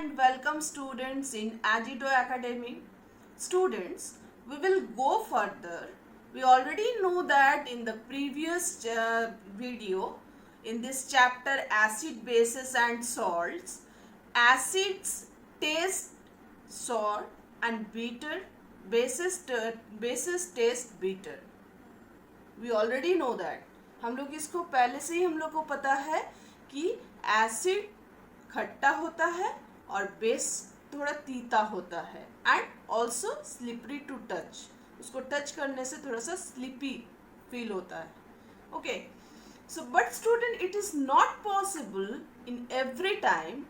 and welcome students in Agito Academy. Students, we will go further. We already know that in the previous video, in this chapter acid, bases and salts, acids taste sour and bitter, bases taste bitter. We already know that. हम लोग इसको पहले से ही हम लोग को पता है कि एसिड खट्टा होता है और बेस थोड़ा तीता होता है and also slippery to touch. उसको टच करने से थोड़ा सा स्लिपी फील होता है. Okay, so but student, it is not possible in every time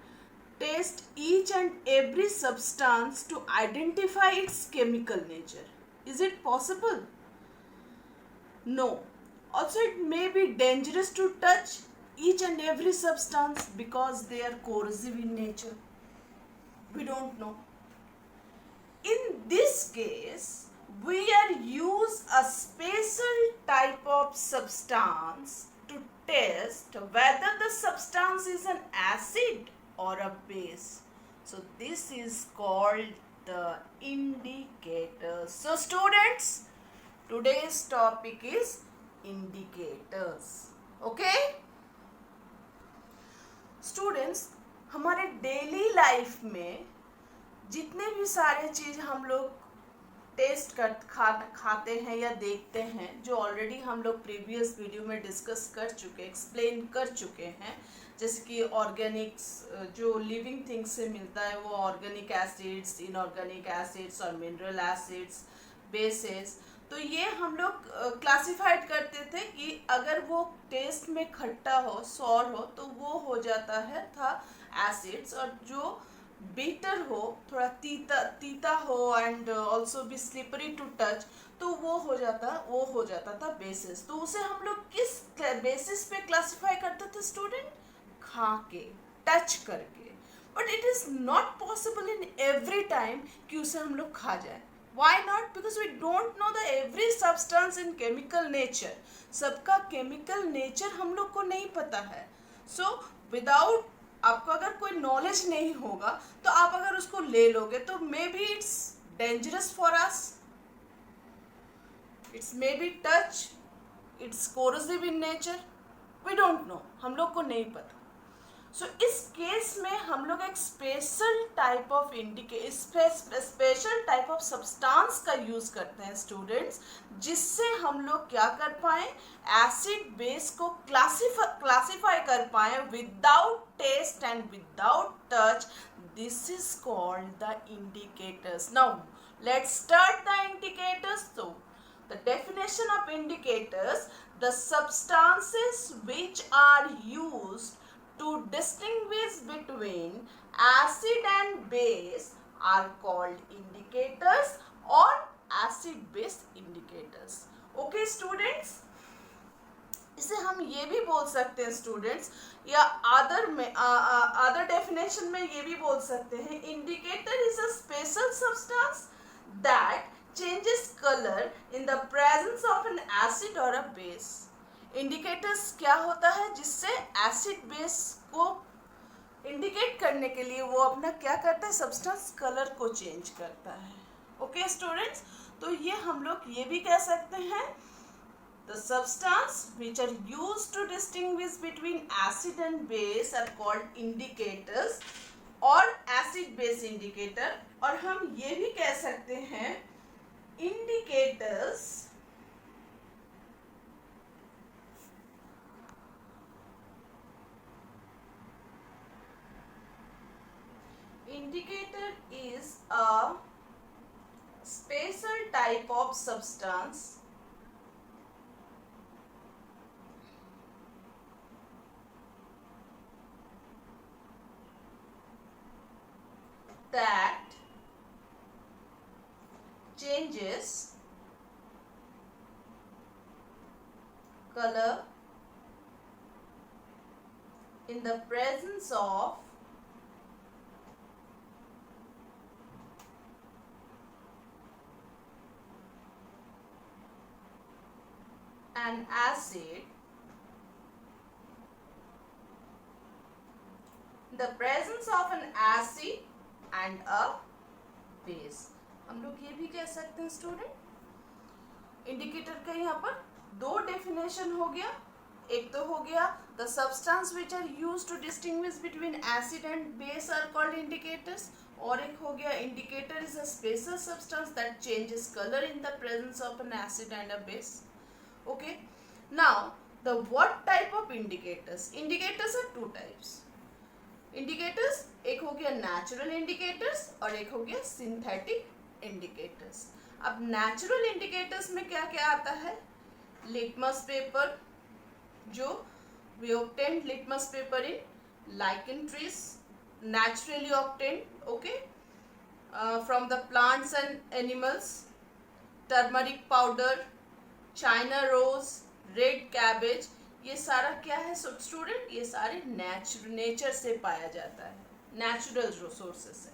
taste each and every substance to identify its chemical nature. Is it possible? No. Also, it may be dangerous to touch each and every substance because they are corrosive in nature. We don't know. In this case, we are use a special type of substance to test whether the substance is an acid or a base. So this is called the indicators. So students, today's topic is indicators. Okay students, हमारे daily life में जितने भी सारे चीज़ हम लोग test खाते हैं या देखते हैं, जो ऑलरेडी हम लोग प्रीवियस वीडियो में डिस्कस कर चुके, एक्सप्लेन कर चुके हैं, जैसे कि ऑर्गेनिक्स जो लिविंग थिंग्स से मिलता है, वो ऑर्गेनिक एसिड्स, इनऑर्गेनिक एसिड्स और मिनरल एसिड्स, बेसेस. तो ये हम लोग क्लासिफाइड करते थे कि अगर वो टेस्ट में खट्टा हो, सॉर हो, तो वो हो जाता है था एसिड्स, और जो बिटर हो, थोड़ा तीता हो एंड ऑल्सो भी स्लिपरी टू टच, तो वो हो जाता था बेसिस. तो उसे हम लोग किस बेसिस पे क्लासिफाई करते थे स्टूडेंट? खा के, टच करके. But it is not possible in every time कि उसे हम लोग खा जाए. Why not? Because we don't know the every substance in chemical nature. सबका chemical nature हम लोग को नहीं पता है. So without, आपको अगर कोई नॉलेज नहीं होगा तो आप अगर उसको ले लोगे तो maybe it's dangerous for us. It's maybe touch, it's corrosive in nature. We don't know, हम लोग को नहीं पता. सो इस केस में हम लोग एक special type of special type of substance का यूज करते हैं स्टूडेंट्स, जिससे हम लोग क्या कर पाए, एसिड बेस को क्लासिफाई कर पाए without test and without touch. This is called the indicators. Now let's start the indicators. So the definition of indicators: the substances which are used to distinguish between acid and base are called indicators or acid base indicators. Okay students, इसे हम ये भी बोल सकते हैं students, या other definition में ये भी बोल सकते हैं, indicator is a special substance that changes color in the presence of an acid or a base. Indicators क्या होता है, जिससे एसिड बेस को इंडिकेट करने के लिए वो अपना क्या करता है, सब्सटेंस कलर को चेंज करता है. ओके स्टूडेंट्स, तो ये हम लोग ये भी कह सकते हैं, the substance which are used to distinguish between acid and base are called indicators और एसिड बेस इंडिकेटर. और हम ये भी कह सकते हैं, indicators indicator is a special type of substance that changes color in the presence of an acid the presence of an acid and a base. हम लोग ये भी कह सकते हैं स्टूडेंट, इंडिकेटर का यहाँ पर दो डेफिनेशन हो गया. एक तो हो गया the substance which are used to distinguish between acid and base are called indicators, और एक हो गया indicator is a special substance that changes color in the presence of an acid and a base. Okay, now the what type of indicators? Indicators are two types. Indicators एक हो गया natural indicators और एक हो गया synthetic indicators. अब natural indicators में क्या क्या आता है? Litmus paper, जो we obtained litmus paper in lichen trees, naturally obtained, okay, from the plants and animals. Turmeric powder, China rose, red cabbage, ये सारा क्या है स्टूडेंट? ये सारे नेचर से पाया जाता है, नेचुरल रिसोर्सेज से.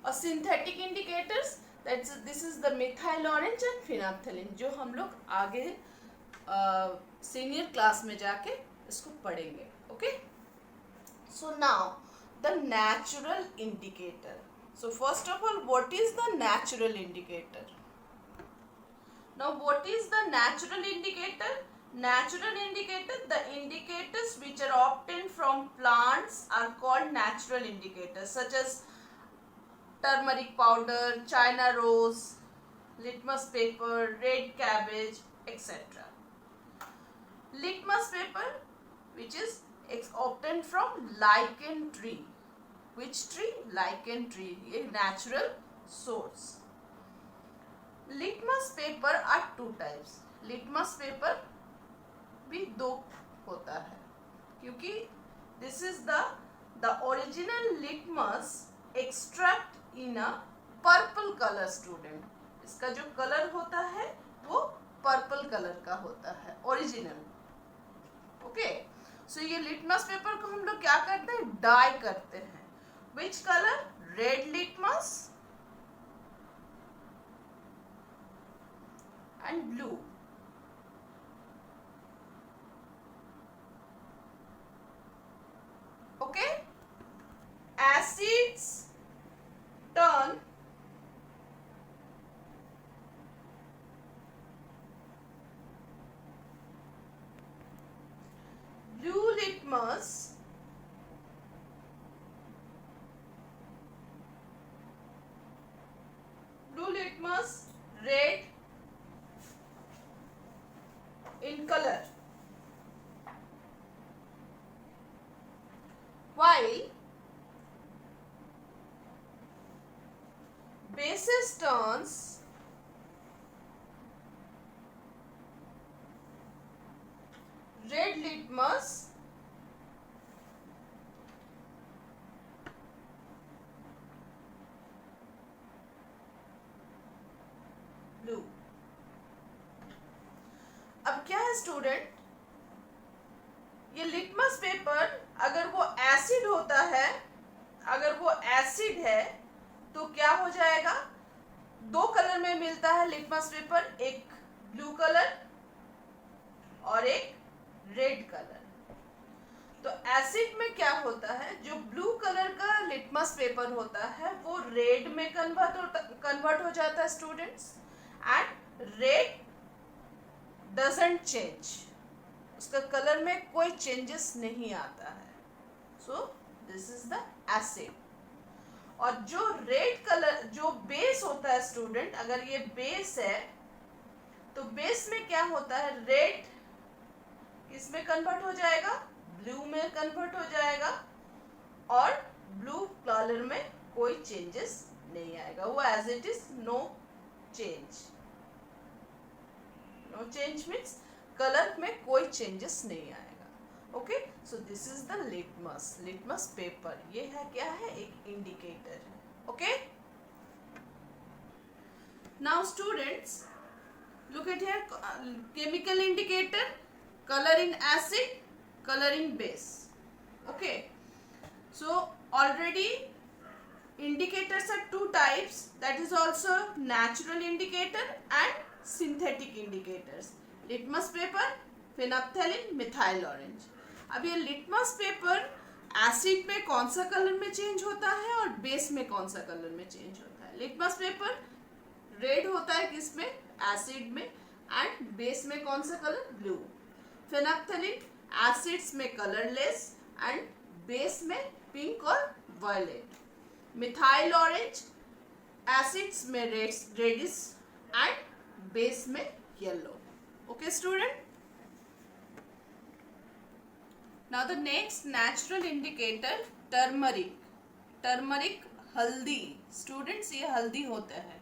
और synthetic indicators, that's this is the methyl orange and phenolphthalein, जो हम लोग आगे सीनियर क्लास में जाके इसको पढ़ेंगे. Okay, so now the natural indicator. So first of all, what is the natural indicator? Now what is the natural indicator? Natural indicator, the indicators which are obtained from plants are called natural indicators, such as turmeric powder, China rose, litmus paper, red cabbage, etc. Litmus paper, which is obtained from lichen tree. Which tree? Lichen tree, a natural source. Litmus paper are two types. Litmus paper भी दो होता है, क्योंकि this is the original litmus extract in a purple colour. Student, इसका जो colour होता है वो पर्पल कलर का होता है ओरिजिनल. ओके, सो ये लिटमस पेपर को हम लोग क्या करते हैं? डाई करते हैं. Which colour? Red litmus and blue. Okay, acids turn blue litmus red in color, while bases turns red litmus blue. अब क्या है स्टूडेंट, ये लिटमस पेपर अगर वो एसिड होता है, अगर वो एसिड है तो क्या हो जाएगा? दो कलर में मिलता है लिटमस पेपर, एक ब्लू कलर और एक रेड कलर. तो एसिड में क्या होता है? जो ब्लू कलर का लिटमस पेपर होता है वो रेड में कन्वर्ट हो जाता है students, and red doesn't change, उसका कलर में कोई चेंजेस नहीं आता है. सो दिस इज द एसिड. और जो रेड कलर, जो बेस होता है स्टूडेंट, अगर ये बेस है तो बेस में क्या होता है? रेड इसमें कन्वर्ट हो जाएगा, ब्लू में कन्वर्ट हो जाएगा, और ब्लू कलर में कोई चेंजेस नहीं आएगा, वो as it is, no change. No change means colour में कोई चेंजेस नहीं आएगा. Okay, so this is the litmus paper. ये है क्या है? एक इंडिकेटर है. Okay, now students look at here, chemical indicator, colour in acid, colour in base. Okay, so already indicators are two types, that is also natural indicator and synthetic indicators. Litmus paper, phenolphthalein, methyl orange. अब ये litmus paper acid में कौन सा colour में change होता है और base में कौन सा कलर में चेंज होता है। लिटमस पेपर रेड होता है किसमें, एसिड में, एंड बेस में कौन सा कलर, ब्लू। फेनोल्फथालीन एसिड्स में कलरलेस एंड बेस में पिंक और वायलेट। मिथाइल ऑरेंज एसिड्स में रेडिश एंड बेस में yellow. Okay student, now the next natural indicator turmeric. Turmeric हल्दी, स्टूडेंट्स ये हल्दी होता है।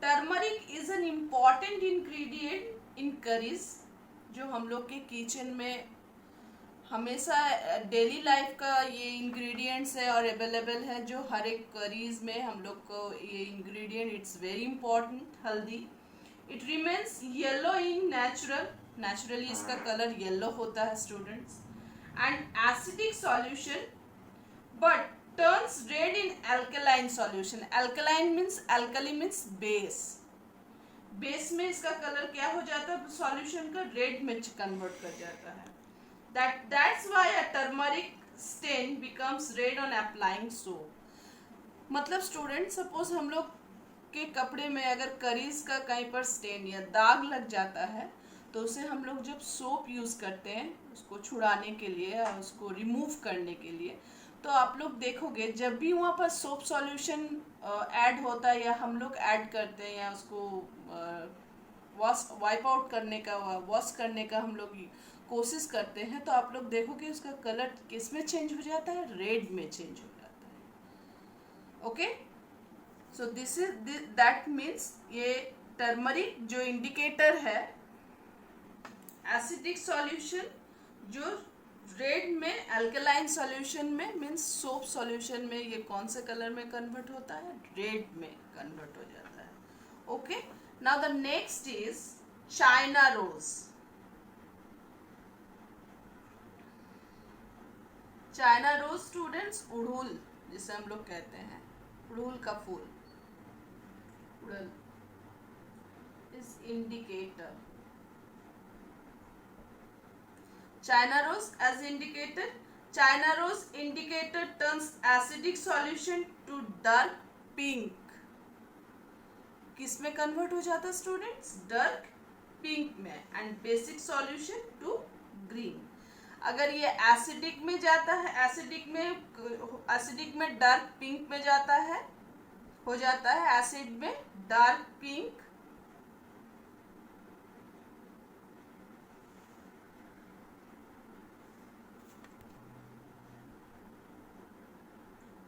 Turmeric is an important ingredient in curries, जो हम लोग के किचन में हमेशा डेली लाइफ का ये इंग्रेडिएंट्स है और अवेलेबल है, जो हर एक करीज में हम लोग को ये इंग्रेडिएंट इट्स वेरी इंपॉर्टेंट। हल्दी, it remains yellow in naturally इसका कलर येलो होता है students, and acidic solution but turns red in alkaline solution. Alkaline means, alkali means base, base में इसका कलर क्या हो जाता है सॉल्यूशन का, रेड में कन्वर्ट कर जाता है। That's why a turmeric stain becomes red on applying soap। मतलब स्टूडेंट सपोज हम लोग के कपड़े में अगर करीज का कहीं पर स्टेन या दाग लग जाता है, तो उसे हम लोग जब सोप यूज़ करते हैं उसको छुड़ाने के लिए या उसको रिमूव करने के लिए, तो आप लोग देखोगे जब भी वहाँ पर सोप सॉल्यूशन ऐड होता है या हम लोग ऐड करते हैं या उसको वाइप आउट करने का, वॉश करने का हम लोग कोशिश करते हैं, तो आप लोग देखोगे उसका कलर किस में चेंज हो जाता है, रेड में चेंज हो जाता है। Okay, so this is that means ये टर्मरिक जो इंडिकेटर है एसिडिक सॉल्यूशन जो रेड में, अल्कलाइन सॉल्यूशन में मीन्स सोप सॉल्यूशन में ये कौन से कलर में कन्वर्ट होता है, रेड में कन्वर्ट हो जाता है। Okay, now the next is China rose. China rose students उड़हुल जिसे हम लोग कहते हैं, उड़हुल का फूल, उड़हुल is indicator. China rose as indicator. China rose indicator turns acidic solution to dark pink। किस में कन्वर्ट हो जाता है स्टूडेंट्स, डार्क पिंक में, and basic solution to green. अगर ये एसिडिक में जाता है, एसिडिक में डार्क पिंक में जाता है, हो जाता है एसिड में डार्क पिंक,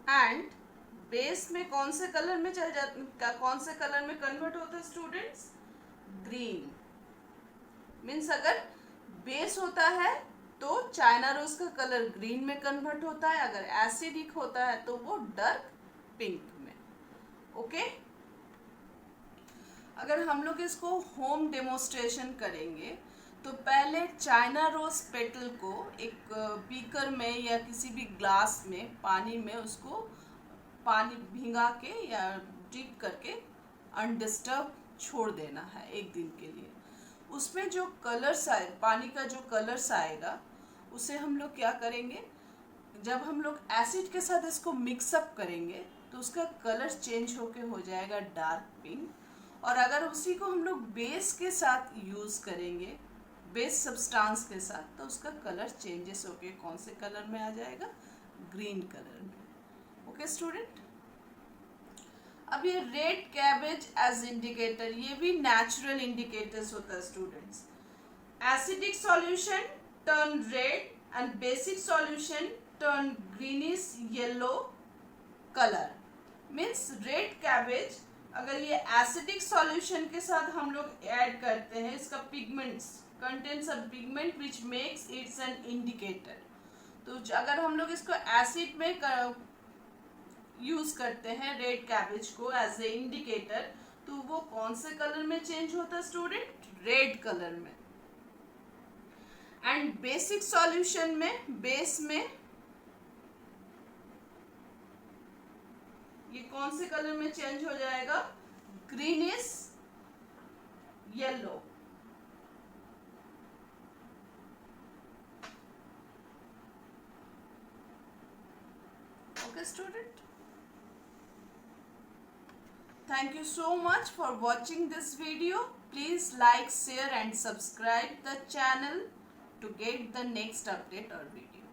एंड बेस में कौन से कलर में चल जाता, कौन से कलर में कन्वर्ट होता है स्टूडेंट्स, ग्रीन। मीन्स अगर बेस होता है तो चाइना रोज का कलर ग्रीन में कन्वर्ट होता है, अगर एसिडिक होता है तो वो डार्क पिंक में। ओके, अगर हम लोग इसको होम डेमोन्स्ट्रेशन करेंगे तो पहले चाइना रोज पेटल को एक बीकर में या किसी भी ग्लास में पानी में उसको पानी भिंगा के या डिप करके अनडिस्टर्ब छोड़ देना है एक दिन के लिए। उसमें जो कलर्स आए, पानी का जो कलर्स आएगा उसे हम लोग क्या करेंगे, जब हम लोग एसिड के साथ इसको मिक्सअप करेंगे तो उसका कलर चेंज होके हो जाएगा डार्क पिंक। और अगर उसी को हम लोग बेस के साथ यूज़ करेंगे, बेस सब्सटेंस के साथ, तो उसका कलर चेंजेस होके कौन से कलर में आ जाएगा, ग्रीन कलर में। ओके स्टूडेंट, अब ये रेड कैबेज एज इंडिकेटर, ये भी नेचुरल इंडिकेटर्स होता है students. Acidic solution turn red and basic solution turn greenish yellow colour. Means red cabbage अगर ये एसिडिक सॉल्यूशन के साथ हम लोग ऐड करते हैं, इसका pigments contains a pigment which makes it an indicator। तो अगर हम लोग इसको एसिड में यूज करते हैं रेड कैबेज को एज ए इंडिकेटर, तो वो कौन से कलर में चेंज होता है स्टूडेंट, रेड कलर में। एंड बेसिक सॉल्यूशन में, बेस में ये कौन से कलर में चेंज हो जाएगा, greenish yellow. student? Thank you so much for watching this video. Please like, share and subscribe the channel to get the next update or video.